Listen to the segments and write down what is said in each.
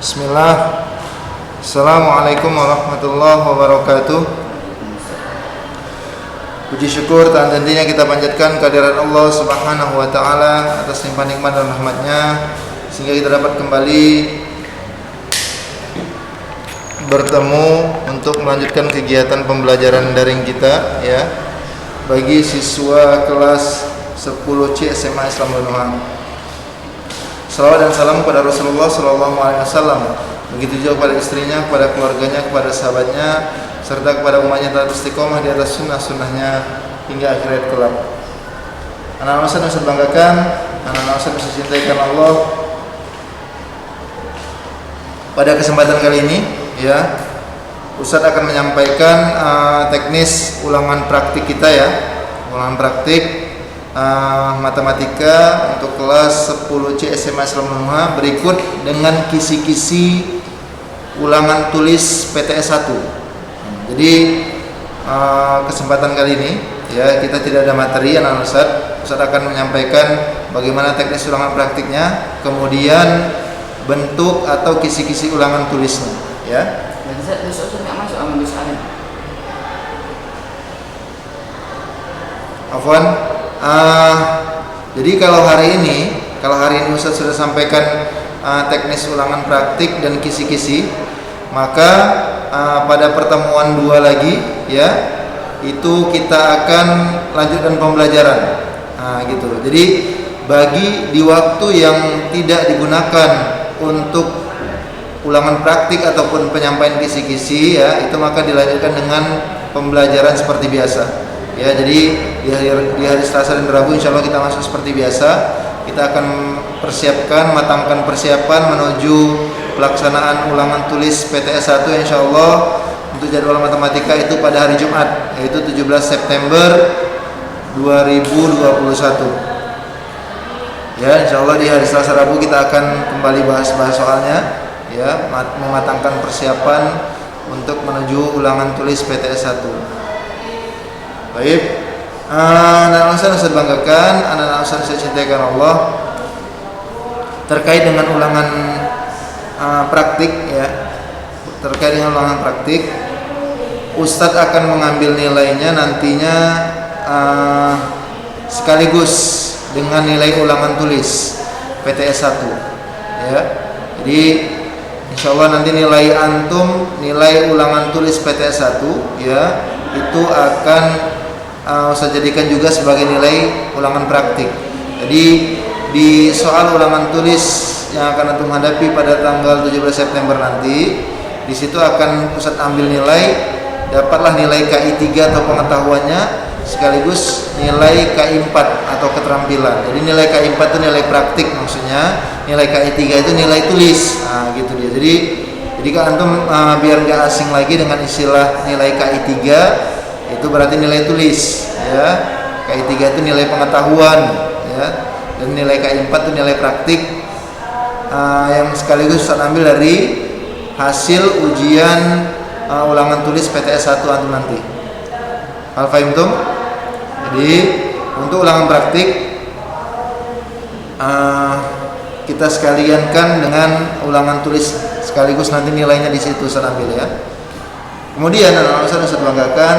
Bismillah. Assalamualaikum warahmatullahi wabarakatuh. Puji syukur tak hentinya kita panjatkan kehadirat Allah Subhanahu wa taala atas limpahan nikmat dan rahmatnya sehingga kita dapat kembali bertemu untuk melanjutkan kegiatan pembelajaran daring kita ya bagi siswa kelas 10C SMA Islam Nuha. Salawat dan salam kepada Rasulullah SAW, begitu juga kepada istrinya, kepada keluarganya, kepada sahabatnya, serta kepada umatnya yang istiqomah di atas sunnah-sunnahnya hingga akhirat kelak. Anak-anak Ustaz yang saya banggakan, anak-anak Ustaz yang saya cintaikan Allah. Pada kesempatan kali ini, ya, Ustaz akan menyampaikan teknis ulangan praktik kita ya, ulangan praktik matematika untuk kelas 10C SMA Islam Nuha berikut dengan kisi-kisi ulangan tulis PTS 1. Jadi kesempatan kali ini ya kita tidak ada materi anak Ustaz akan menyampaikan bagaimana teknis ulangan praktiknya, kemudian bentuk atau kisi-kisi ulangan tulisnya ya. Afwan. Jadi kalau hari ini Ustaz sudah sampaikan teknis ulangan praktik dan kisi-kisi, maka pada pertemuan 2 lagi ya itu kita akan lanjutkan pembelajaran. Gitu. Jadi bagi di waktu yang tidak digunakan untuk ulangan praktik ataupun penyampaian kisi-kisi ya, itu maka dilanjutkan dengan pembelajaran seperti biasa. Ya, jadi di hari Selasa dan Rabu insyaallah kita masuk seperti biasa. Kita akan matangkan persiapan menuju pelaksanaan ulangan tulis PTS 1 insyaallah untuk jadwal matematika itu pada hari Jumat yaitu 17 September 2021. Ya, insyaallah di hari Selasa Rabu kita akan kembali bahas soalnya ya, mematangkan persiapan untuk menuju ulangan tulis PTS 1. Baik, anak-anak saya banggakan, anak-anak saya cintakan Allah. Terkait dengan ulangan praktik ya, terkait dengan ulangan praktik, Ustadz akan mengambil nilainya nantinya sekaligus dengan nilai ulangan tulis PTS 1 ya. Jadi insyaallah nanti nilai antum, nilai ulangan tulis PTS 1 ya, itu akan saya jadikan juga sebagai nilai ulangan praktik. Jadi di soal ulangan tulis yang akan antum hadapi pada tanggal 17 September nanti, di situ akan Ustaz ambil nilai, dapatlah nilai KI 3 atau pengetahuannya sekaligus nilai KI 4 atau keterampilan. Jadi nilai KI 4 itu nilai praktik maksudnya, nilai KI 3 itu nilai tulis. Gitu dia. Jadi kalau antum biar enggak asing lagi dengan istilah nilai KI 3 itu berarti nilai tulis ya. KI 3 itu nilai pengetahuan ya, dan nilai KI 4 itu nilai praktik yang sekaligus Ustaz ambil dari hasil ujian ulangan tulis PTS 1 antum nanti. Al-fahimtum? Jadi untuk ulangan praktik kita sekaliankan dengan ulangan tulis sekaligus nanti nilainya di situ Ustaz ambil ya. Kemudian anak-anak Ustaz banggakan,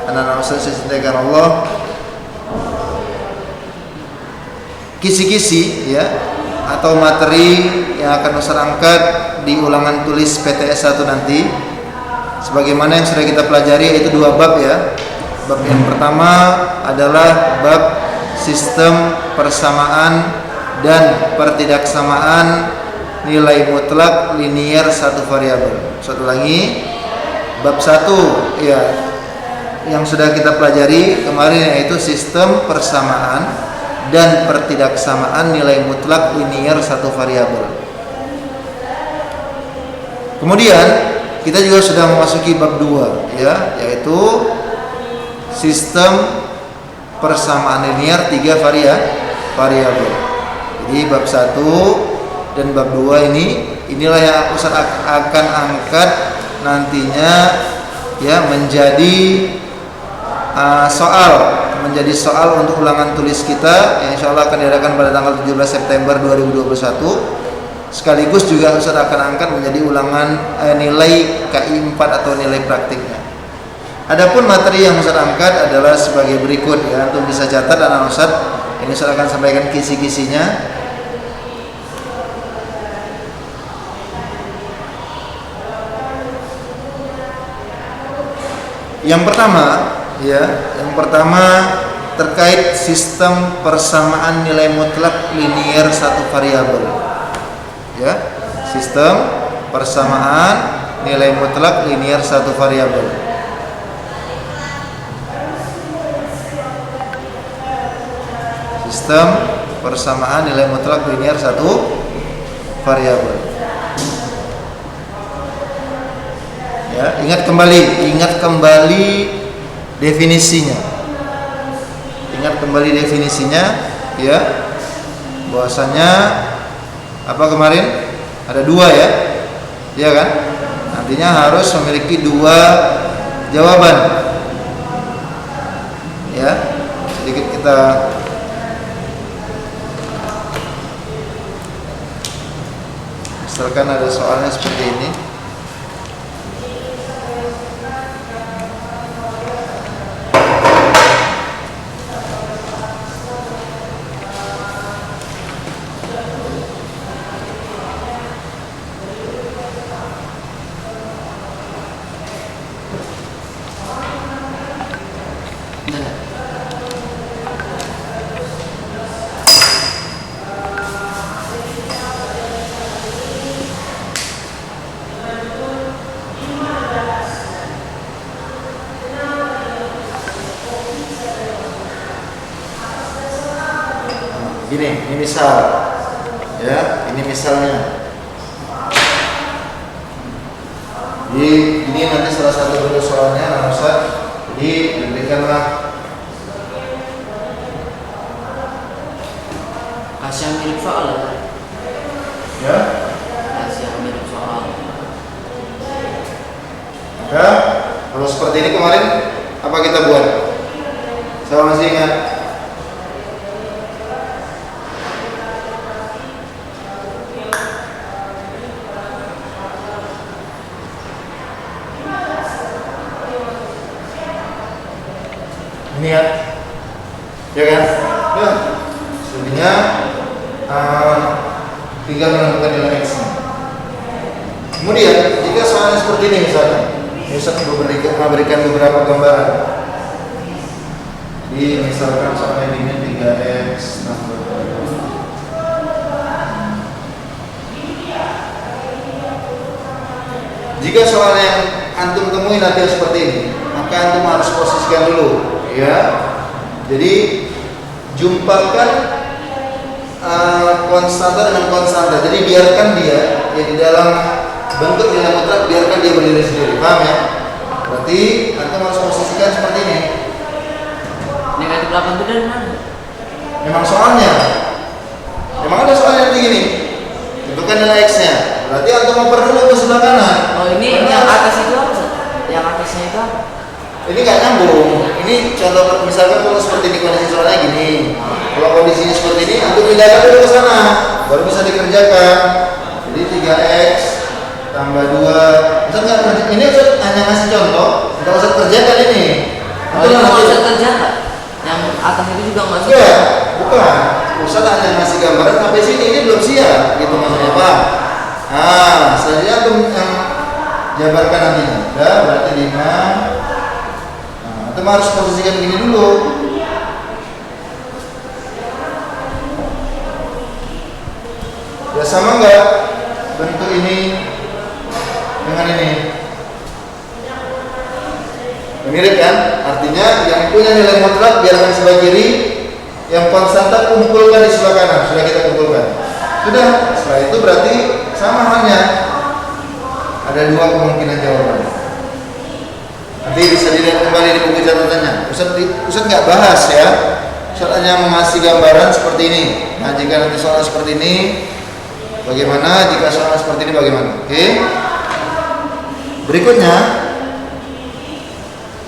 anak-anak Ustaz saya cintakan Allah, kisi-kisi ya atau materi yang akan Ustaz angkat di ulangan tulis PTS 1 nanti sebagaimana yang sudah kita pelajari yaitu 2 bab ya. Bab yang pertama adalah bab sistem persamaan dan pertidaksamaan nilai mutlak linier satu variabel. Satu lagi, bab 1 ya yang sudah kita pelajari kemarin yaitu sistem persamaan dan pertidaksamaan nilai mutlak linier satu variabel. Kemudian kita juga sudah memasuki bab 2 ya, yaitu sistem persamaan linier 3 variabel. Jadi bab 1 dan bab 2 inilah yang Ustaz akan angkat nantinya ya menjadi soal untuk ulangan tulis kita yang insyaallah akan diadakan pada tanggal 17 September 2021 sekaligus juga Ustaz akan angkat menjadi ulangan nilai KI 4 atau nilai praktiknya. Adapun materi yang Ustaz angkat adalah sebagai berikut ya, untuk bisa catat anak Ustaz. Ini Ustaz akan sampaikan kisi-kisinya. Yang pertama terkait sistem persamaan nilai mutlak linier satu variabel. Ya, sistem persamaan nilai mutlak linier satu variabel. Sistem persamaan nilai mutlak linier satu variabel. Ya, ingat kembali definisinya. Ya. Bahwasanya apa kemarin? Ada dua ya. Iya kan? Artinya harus memiliki dua jawaban. Ya. Sedikit kita misalkan ada soalnya seperti ini. Gini, ini misal, ya, ini misalnya. Ini nanti salah satu bentuk soalnya, Ustaz. Jadi diberikanlah kasih yang mirip soal ya. Kasih yang mirip soal. Ya, kalau seperti ini kemarin apa kita buat? Saya masih ingat. Ini ya kan? Ya, sebenarnya tinggal menentukan nilai x. Kemudian jika soalnya seperti ini misalnya, Ustaz memberikan beberapa gambaran. Jadi misalkan soalnya ini 3x tambah 2. Jika soal yang antum temui nanti seperti ini, maka antum harus posisikan dulu. Ya, jadi jumpakan konstanta dengan konstanta. Jadi biarkan dia ya di dalam bentuk nilai mutlak, biarkan dia berdiri sendiri. Paham ya? Berarti antum harus posisikan seperti ini. Negatif 8 itu dari mana? Memang soalnya, memang ada soalnya seperti gini. Tentukan nilai x-nya. Berarti antum oper dulu ke sebelah kanan. Oh, ini yang atas itu apa? Yang atasnya itu apa? Ini nggak nyambung. Ini contoh misalkan kalau seperti ini kondisi soalnya gini. Kalau kondisinya seperti ini, antum pindahkan dulu ke sana, baru bisa dikerjakan. Jadi 3x tambah 2. Misalkan ini Ustaz hanya ngasih contoh, nggak usah kerjakan ini. Itu nggak usah kerjakan. Yang atas itu juga nggak usah. Iya, bukan. Ustaz hanya ngasih gambaran sampai sini, ini belum siap, gitu maksudnya Pak. Nah, selanjutnya antum yang jabarkan nantinya. Udah, berarti 5. Kita harus posisikan begini dulu. Ya sama enggak bentuk ini dengan ini? Mirip kan? Artinya yang punya nilai mutlak biarkan sebelah kiri, yang konstanta kumpulkan di sebelah kanan. Sudah kita kumpulkan. Sudah. Setelah itu berarti sama halnya. Ada dua kemungkinan jawaban. Nanti bisa dilihat kembali di buku catatannya. Ustaz nggak bahas ya. Ustaz hanya mengasih gambaran seperti ini. Nah, jika nanti soal seperti ini, bagaimana? Jika soal seperti ini, bagaimana? Oke. Berikutnya,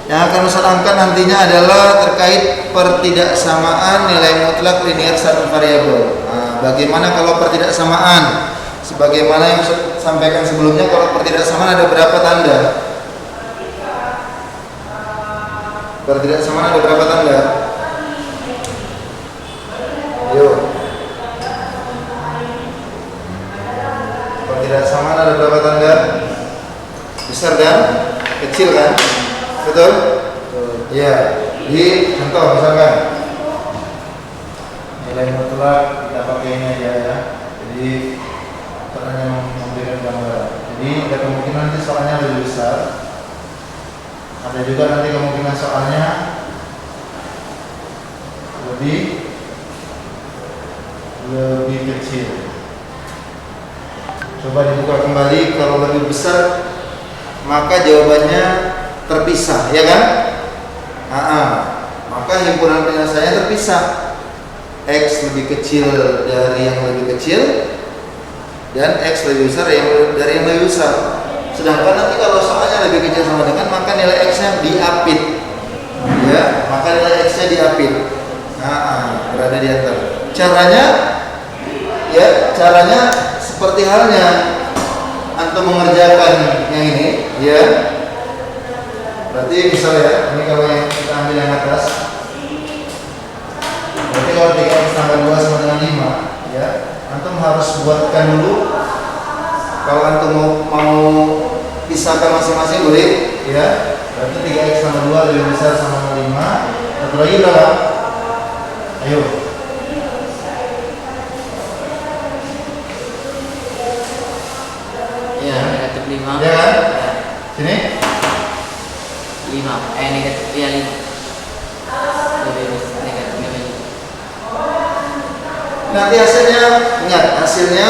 yang akan Ustaz angkat nantinya adalah terkait pertidaksamaan nilai mutlak linier satu variabel. Nah, bagaimana kalau pertidaksamaan sebagaimana yang saya sampaikan sebelumnya, kalau ketidaksamaan ada berapa tanda? Ketidaksamaan ada berapa tanda? Ayo. Ketidaksamaan ada berapa tanda? Besar dan kecil kan? Betul? Iya. Jadi contoh misalkan nilai mutlak kita pakai ini aja ya. Jadi hanya memberikan gambaran. Jadi ada kemungkinan nanti soalnya lebih besar. Ada juga nanti kemungkinan soalnya lebih kecil. Coba dibuka kembali. Kalau lebih besar maka jawabannya terpisah, ya kan? Maka himpunan penyelesaiannya terpisah. X lebih kecil dari yang lebih kecil dan X lebih besar dari yang lebih besar. Sedangkan nanti kalau soalnya lebih kecil sama dengan, maka nilai X-nya diapit, ya, maka nilai X-nya diapit. Berada di antara. Caranya seperti halnya antum mengerjakan yang ini, ya. Berarti misal ya, ini kalau yang kita ambil yang atas, berarti kalau 3x tambah 2 sama dengan 5, ya, antum harus buatkan dulu. Kalau antum mau pisahkan masing-masing boleh, ya. Berarti 3x tambah 2 lebih besar sama dengan 5. Satu lagi berapa? Ayo. Ya, negatif 5. Ya kan? Sini? 5. Negatif, ya 5. Lebih besar, negatif 5. Nanti hasilnya, ingat hasilnya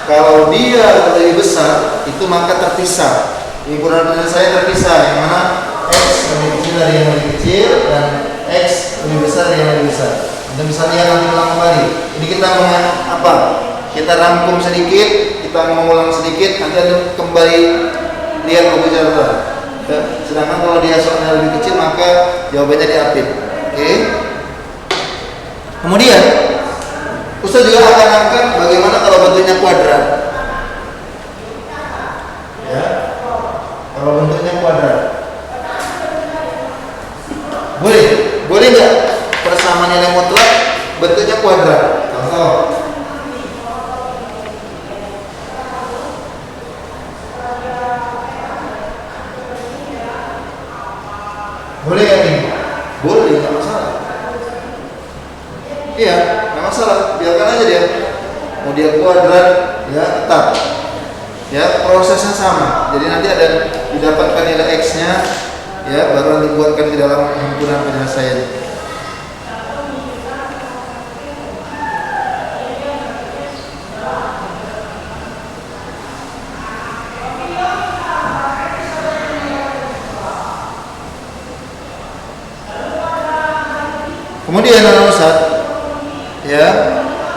kalau dia lebih besar itu maka terpisah. Himpunan penyelesaian terpisah, yang mana X lebih kecil dari yang lebih kecil dan X lebih besar dari yang lebih besar. Anda bisa lihat nanti ulang kembali. Jadi kita apa? Kita rangkum sedikit, kita mengulang sedikit, nanti Anda kembali lihat buku catatan. Sedangkan kalau dia soalnya lebih kecil maka jawabannya diapit. Oke? Kemudian Ustaz juga akan angkat bagaimana kalau bentuknya kuadrat. Ya, kalau bentuknya kuadrat, boleh nggak persamaan nilai mutlak bentuknya kuadrat? Contoh, boleh nggak ini? Boleh, nggak masalah. Iya, nggak masalah, biarkan aja dia. Mau dia kuadrat, ya tetap. Ya, prosesnya sama. Jadi nanti ada didapatkan nilai X-nya, ya, baru nanti buatkan di dalam himpunan penyelesaian. Kemudian Ustaz, ya,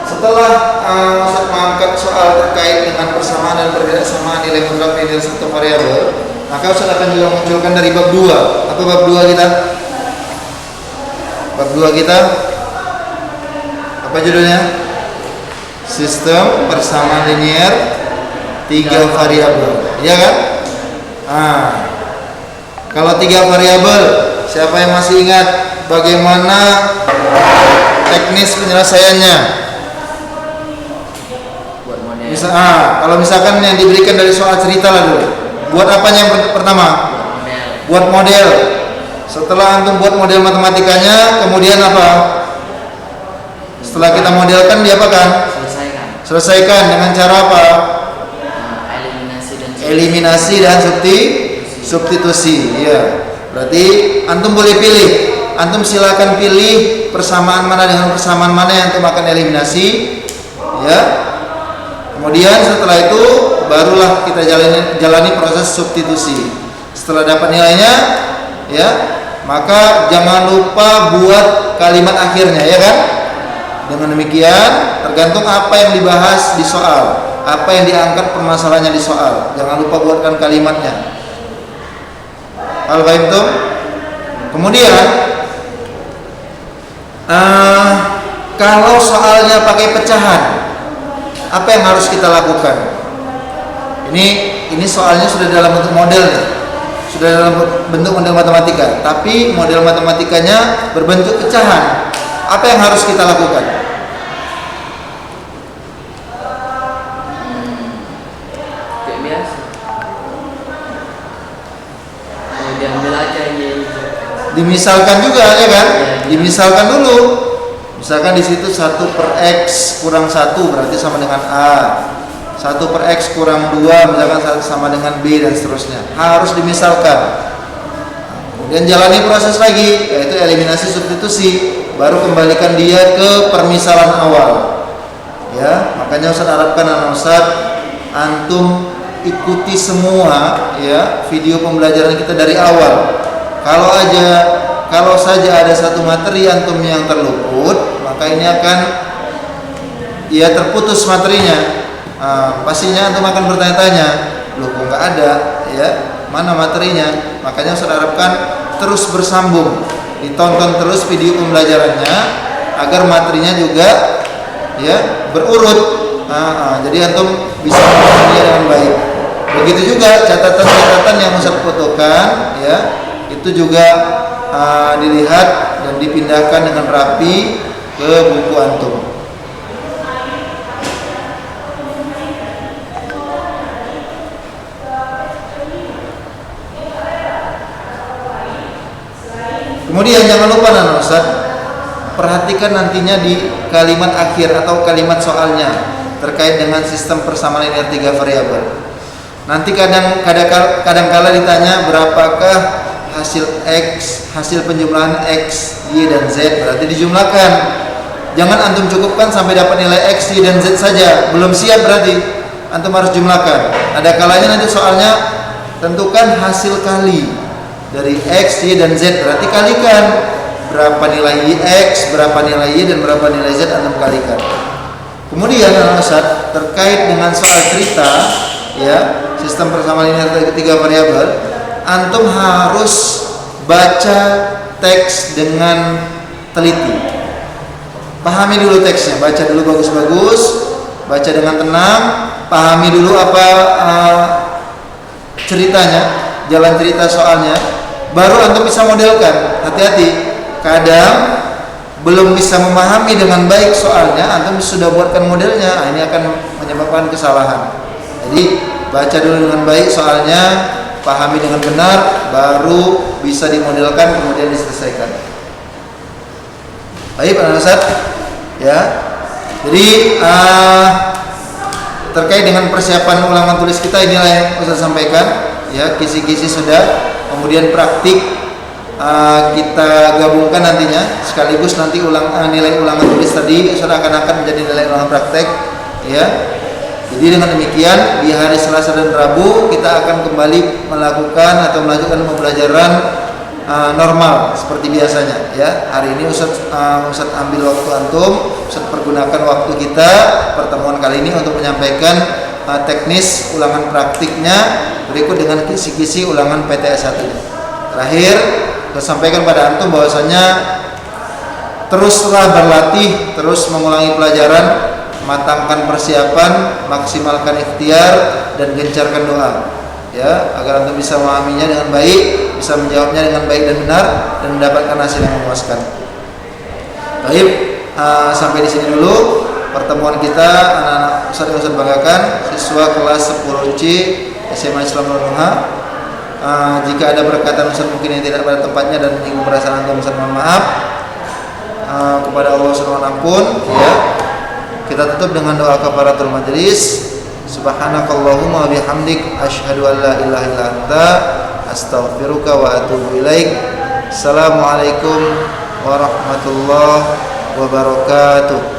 setelah Ustaz mengangkat soal terkait dengan persamaan dan perbedaan nilai mutlak dari satu variabel, maka Ustaz akan juga munculkan dari bab 2. Apa bab 2 kita? Bab 2 kita apa judulnya? Sistem persamaan linier 3 variabel. Iya kan? Kalau 3 variabel, siapa yang masih ingat bagaimana teknis penyelesaiannya? Buat model. Kalau misalkan yang diberikan dari soal cerita lah dulu. Buat apanya yang pertama? Buat model. Setelah antum buat model matematikanya, kemudian apa? Setelah kita modelkan, diapakan? Selesaikan dengan cara apa? Eliminasi dan substitusi. Ya. Berarti antum boleh pilih. Antum silakan pilih persamaan mana dengan persamaan mana yang antum akan eliminasi, ya. Kemudian setelah itu barulah kita jalani proses substitusi. Setelah dapat nilainya, ya, maka jangan lupa buat kalimat akhirnya, ya kan? Dengan demikian tergantung apa yang dibahas di soal, apa yang diangkat permasalahannya di soal. Jangan lupa buatkan kalimatnya. Al-Fahim. Kemudian kalau soalnya pakai pecahan, apa yang harus kita lakukan? Ini soalnya sudah dalam bentuk model nih. Sudah dalam bentuk model matematika, tapi model matematikanya berbentuk pecahan. Apa yang harus kita lakukan? Kayak biasa. Oh, diambil aja ini. Dimisalkan juga ya kan? Dimisalkan dulu. Misalkan di situ 1/x kurang 1 berarti sama dengan A. 1/x kurang 2 misalkan sama dengan B dan seterusnya. Harus dimisalkan. Kemudian jalani proses lagi, yaitu eliminasi substitusi. Baru kembalikan dia ke permisalan awal. Ya, makanya Ustaz harapkan anak Ustaz antum ikuti semua ya video pembelajaran kita dari awal. Kalau saja ada satu materi antum yang terluput, maka ini akan ya terputus materinya. Pastinya antum akan bertanya-tanya, loh kok nggak ada ya, mana materinya? Makanya Ustaz harapkan terus bersambung, ditonton terus video pembelajarannya agar materinya juga ya berurut. Jadi antum bisa memahaminya dengan baik. Begitu juga catatan-catatan yang Ustaz fotokan ya, itu juga dilihat dan dipindahkan dengan rapi ke buku antum. Kemudian jangan lupa anak Ustaz, perhatikan nantinya di kalimat akhir atau kalimat soalnya terkait dengan sistem persamaan linear 3 variabel. Nanti kadang-kala ditanya berapakah hasil X, hasil penjumlahan X, Y dan Z, berarti dijumlahkan. Jangan antum cukupkan sampai dapat nilai X, Y dan Z saja, belum siap berarti antum harus jumlahkan. Ada kalanya nanti soalnya tentukan hasil kali dari X, Y dan Z, berarti kalikan berapa nilai X, berapa nilai Y dan berapa nilai Z antum kalikan. Kemudian Ustaz terkait dengan soal cerita ya, sistem persamaan linear 3 variabel, antum harus baca teks dengan teliti. Pahami dulu teksnya, baca dulu bagus-bagus, baca dengan tenang, pahami dulu apa ceritanya, jalan cerita soalnya, baru antum bisa modelkan. Hati-hati, kadang belum bisa memahami dengan baik soalnya, antum sudah buatkan modelnya, ini akan menyebabkan kesalahan. Jadi baca dulu dengan baik soalnya, pahami dengan benar, baru bisa dimodelkan kemudian diselesaikan. Baik Pak Ustaz ya. Jadi terkait dengan persiapan ulangan tulis kita, inilah yang Ustaz sampaikan ya, kisi-kisi sudah, kemudian praktik kita gabungkan nantinya sekaligus nanti nilai ulangan tulis tadi Ustaz akan menjadi nilai ulangan praktek ya. Jadi dengan demikian di hari Selasa dan Rabu kita akan kembali melakukan atau melanjutkan pembelajaran normal seperti biasanya ya. Hari ini Ustaz ambil waktu antum, Ustaz pergunakan waktu kita pertemuan kali ini untuk menyampaikan teknis ulangan praktiknya berikut dengan kisi-kisi ulangan PTS 1. Terakhir saya sampaikan pada antum bahwasanya teruslah berlatih, terus mengulangi pelajaran, matangkan persiapan, maksimalkan ikhtiar dan gencarkan doa ya, agar antum bisa memahaminya dengan baik, bisa menjawabnya dengan baik dan benar dan mendapatkan hasil yang memuaskan. Baik, sampai di sini dulu pertemuan kita anak-anak Ustaz yang Ustaz banggakan, siswa kelas 10C SMA Islam Nuha. Jika ada perkataan Ustaz mungkin yang tidak pada tempatnya dan menyinggung perasaan antum, Ustaz mohon maaf. Kepada Allah Subhanahu ampun ya. Kita tutup dengan doa kafaratul majelis. Subhanakallahumma bihamdik asyhadu an la ilaha illa anta astaghfiruka wa atubu ilaik. Assalamualaikum warahmatullahi wabarakatuh.